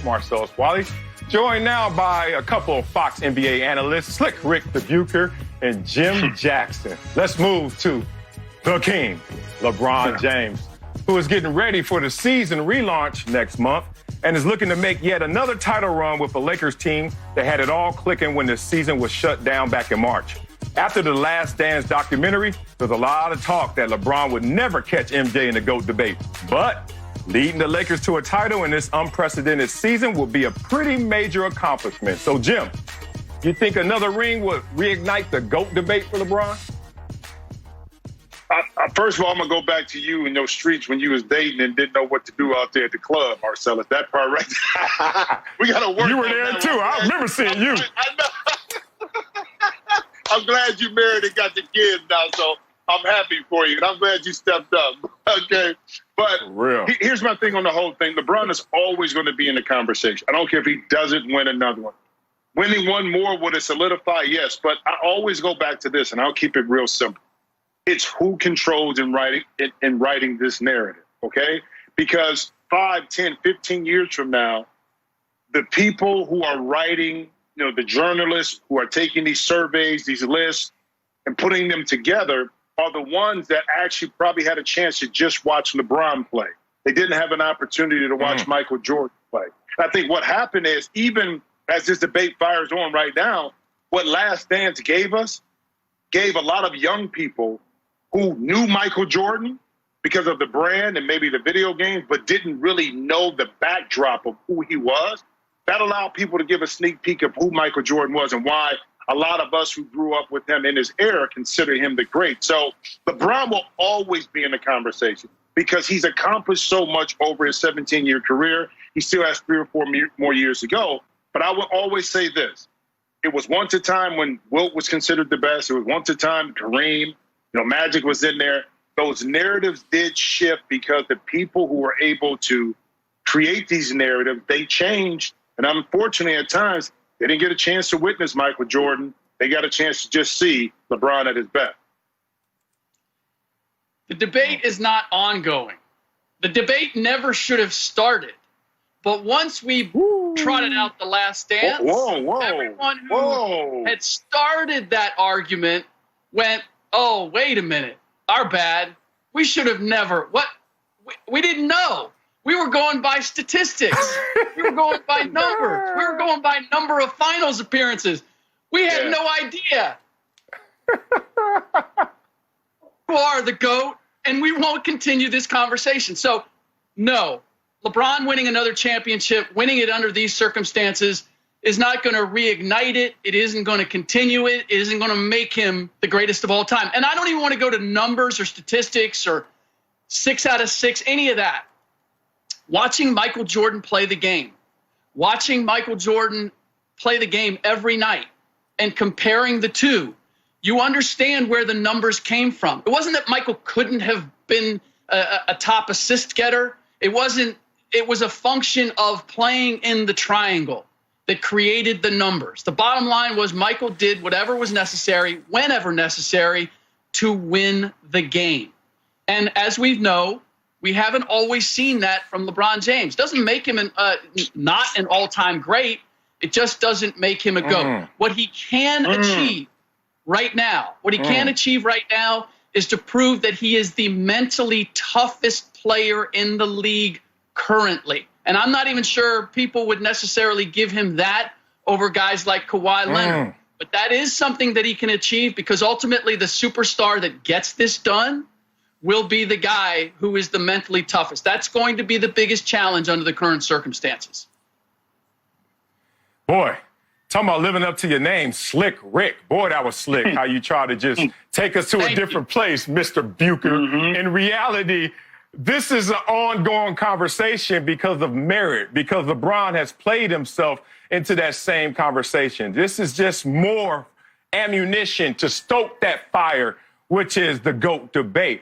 Marcellus Wiley, joined now by a couple of Fox NBA analysts, Slick Ric Bucher and Jim Jackson. Let's move to the king, LeBron James, who is getting ready for the season relaunch next month and is looking to make yet another title run with the Lakers team that had it all clicking when the season was shut down back in March. After the Last Dance documentary, there's a lot of talk that LeBron would never catch MJ in the GOAT debate. But leading the Lakers to a title in this unprecedented season will be a pretty major accomplishment. So, Jim, you think another ring would reignite the GOAT debate for LeBron? First of all, I'm going to go back to you in those streets when you was dating and didn't know what to do out there at the club, Marcellus. That part right there. We got to work. You were there, too. I remember seeing you. I know. I'm glad you married and got the kids now, so I'm happy for you, and I'm glad you stepped up. Okay? But here's my thing on the whole thing. LeBron is always going to be in the conversation. I don't care if he doesn't win another one. Winning one more, would it solidify? Yes. But I always go back to this, and I'll keep it real simple. It's who controls in writing this narrative, okay? Because 5, 10, 15 years from now, the people who are writing, the journalists who are taking these surveys, these lists, and putting them together are the ones that actually probably had a chance to just watch LeBron play. They didn't have an opportunity to watch Michael Jordan play. I think what happened is, even as this debate fires on right now, what Last Dance gave a lot of young people who knew Michael Jordan because of the brand and maybe the video games, but didn't really know the backdrop of who he was. That allowed people to give a sneak peek of who Michael Jordan was and why a lot of us who grew up with him in his era consider him the great. So LeBron will always be in the conversation because he's accomplished so much over his 17-year career. He still has 3 or 4 more years to go. But I will always say this. It was once a time when Wilt was considered the best. It was once a time Kareem, Magic was in there. Those narratives did shift because the people who were able to create these narratives, they changed. And unfortunately, at times, they didn't get a chance to witness Michael Jordan. They got a chance to just see LeBron at his best. The debate is not ongoing. The debate never should have started. But once we trotted out the Last Dance, everyone who had started that argument went, oh, wait a minute, our bad. We should have never. What? We didn't know. We were going by statistics. We were going by numbers. We were going by number of finals appearances. We had no idea. You are the GOAT, and we won't continue this conversation. So, no, LeBron winning another championship, winning it under these circumstances, is not going to reignite it. It isn't going to continue it. It isn't going to make him the greatest of all time. And I don't even want to go to numbers or statistics or 6 out of 6, any of that. Watching Michael Jordan play the game, watching Michael Jordan play the game every night and comparing the two, you understand where the numbers came from. It wasn't that Michael couldn't have been a top assist getter. It wasn't. It was a function of playing in the triangle that created the numbers. The bottom line was Michael did whatever was necessary, whenever necessary, to win the game. And as we know, we haven't always seen that from LeBron James. Doesn't make him not an all-time great. It just doesn't make him a GOAT. What he can achieve right now, is to prove that he is the mentally toughest player in the league currently. And I'm not even sure people would necessarily give him that over guys like Kawhi Leonard. But that is something that he can achieve because ultimately the superstar that gets this done will be the guy who is the mentally toughest. That's going to be the biggest challenge under the current circumstances. Boy, talking about living up to your name, Slick Ric. Boy, that was slick how you try to just take us to a different place, Mr. Bucher. In reality, this is an ongoing conversation because of merit, because LeBron has played himself into that same conversation. This is just more ammunition to stoke that fire, which is the GOAT debate.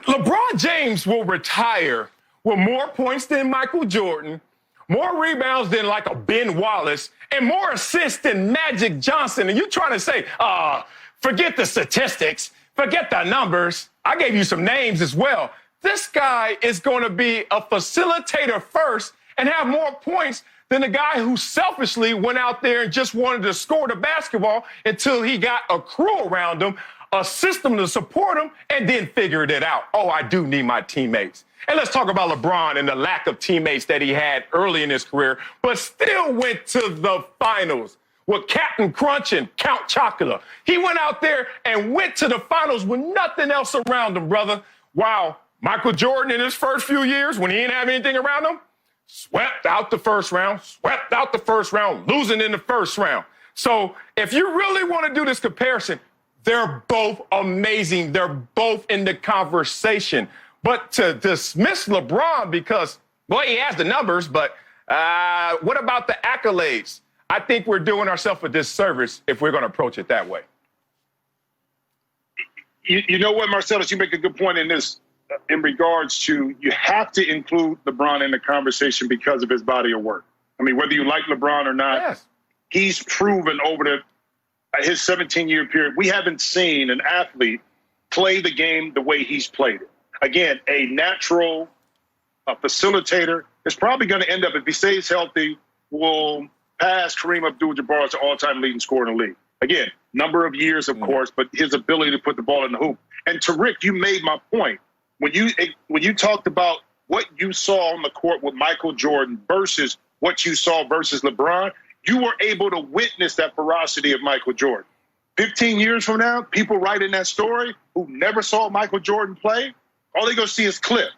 LeBron James will retire with more points than Michael Jordan, more rebounds than like a Ben Wallace, and more assists than Magic Johnson. And you're trying to say, forget the statistics, forget the numbers. I gave you some names as well. This guy is going to be a facilitator first and have more points than the guy who selfishly went out there and just wanted to score the basketball until he got a crew around him, a system to support him, and then figured it out. Oh, I do need my teammates. And let's talk about LeBron and the lack of teammates that he had early in his career, but still went to the finals with Captain Crunch and Count Chocula. He went out there and went to the finals with nothing else around him, brother. While Michael Jordan in his first few years, when he didn't have anything around him, swept out the first round, losing in the first round. So if you really want to do this comparison, they're both amazing. They're both in the conversation. But to dismiss LeBron because, boy, he has the numbers, but what about the accolades? I think we're doing ourselves a disservice if we're going to approach it that way. You know what, Marcellus, you make a good point in this, in regards to you have to include LeBron in the conversation because of his body of work. I mean, whether you like LeBron or not, yes, he's proven over his 17-year period, we haven't seen an athlete play the game the way he's played it. Again, a natural facilitator is probably going to end up, if he stays healthy, will pass Kareem Abdul-Jabbar as the all-time leading scorer in the league. Again, number of years, of course, but his ability to put the ball in the hoop. And to Rick, you made my point. When you talked about what you saw on the court with Michael Jordan versus what you saw versus LeBron, you were able to witness that ferocity of Michael Jordan. 15 years from now, people writing that story who never saw Michael Jordan play, all they're going to see is clip.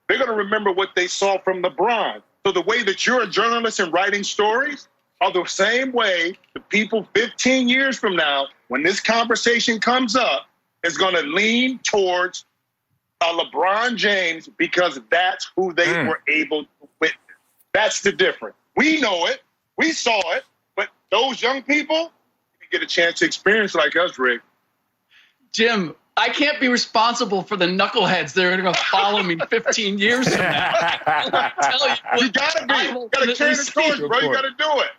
They're going to remember what they saw from LeBron. So the way that you're a journalist and writing stories are the same way the people 15 years from now, when this conversation comes up, is going to lean towards LeBron James because that's who they were able to witness. That's the difference. We know it. We saw it. But those young people can get a chance to experience like us, Rick. Jim, I can't be responsible for the knuckleheads that are going to follow me 15 years from now. You got to be. You got to carry the torch, bro. You got to do it.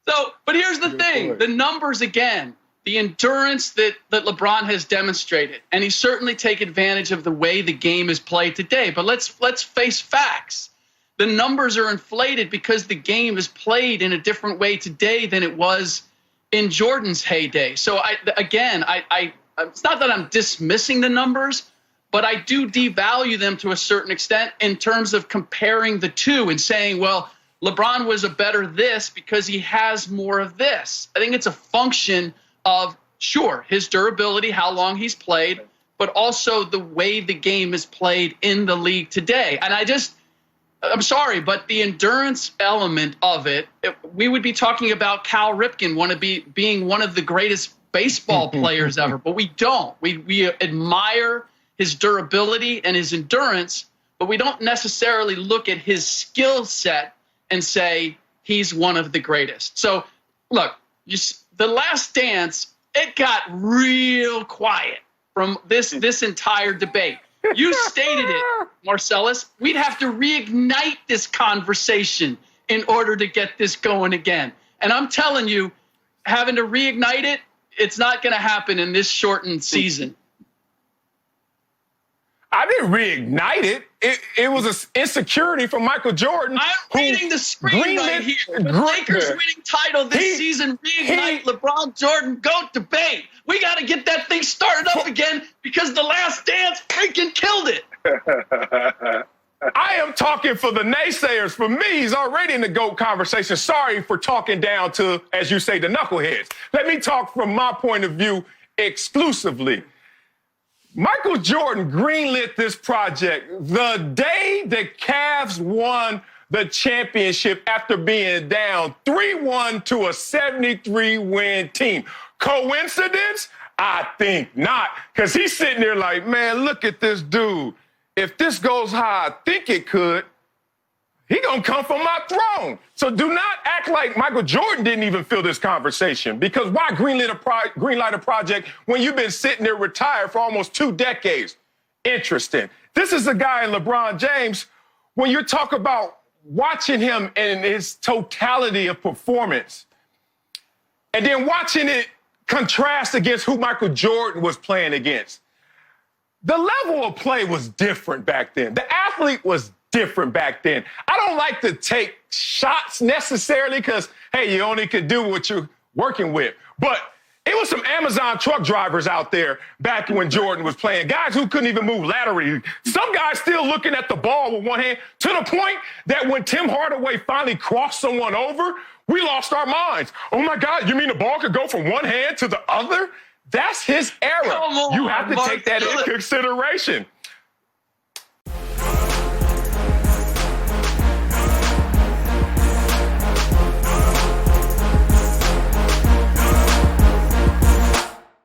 So, but here's the thing. The numbers, again, the endurance that LeBron has demonstrated, and he certainly take advantage of the way the game is played today. But let's face facts. The numbers are inflated because the game is played in a different way today than it was in Jordan's heyday. So, it's not that I'm dismissing the numbers, but I do devalue them to a certain extent in terms of comparing the two and saying, well, LeBron was a better this because he has more of this. I think it's a function of, sure, his durability, how long he's played, but also the way the game is played in the league today. And I'm sorry, but the endurance element of it, we would be talking about Cal Ripken being one of the greatest baseball players ever, but we don't. We admire his durability and his endurance, but we don't necessarily look at his skill set and say he's one of the greatest. So, look, the Last Dance, it got real quiet from this entire debate. You stated it, Marcellus. We'd have to reignite this conversation in order to get this going again. And I'm telling you, having to reignite it, it's not going to happen in this shortened season. I didn't reignite it. It was an insecurity from Michael Jordan. I'm reading the screen right here. The Lakers winning title this season, reignite LeBron Jordan GOAT debate. We got to get that thing started up again because The Last Dance freaking killed it. I am talking for the naysayers. For me, he's already in the GOAT conversation. Sorry for talking down to, as you say, the knuckleheads. Let me talk from my point of view exclusively. Michael Jordan greenlit this project the day the Cavs won the championship after being down 3-1 to a 73-win team. Coincidence? I think not, because he's sitting there like, man, look at this dude. If this goes how I think it could, he gonna come from my throne. So do not act like Michael Jordan didn't even feel this conversation, because why greenlight a project when you've been sitting there retired for almost 2 decades? Interesting. This is a guy in LeBron James, when you talk about watching him and his totality of performance, and then watching it contrast against who Michael Jordan was playing against. The level of play was different back then. The athlete was different. different back then. I don't like to take shots necessarily because, hey, you only could do what you're working with. But it was some Amazon truck drivers out there back when Jordan was playing, guys who couldn't even move laterally. Some guys still looking at the ball with one hand, to the point that when Tim Hardaway finally crossed someone over, we lost our minds. Oh, my God, you mean the ball could go from one hand to the other? That's his era. You have to take that into consideration.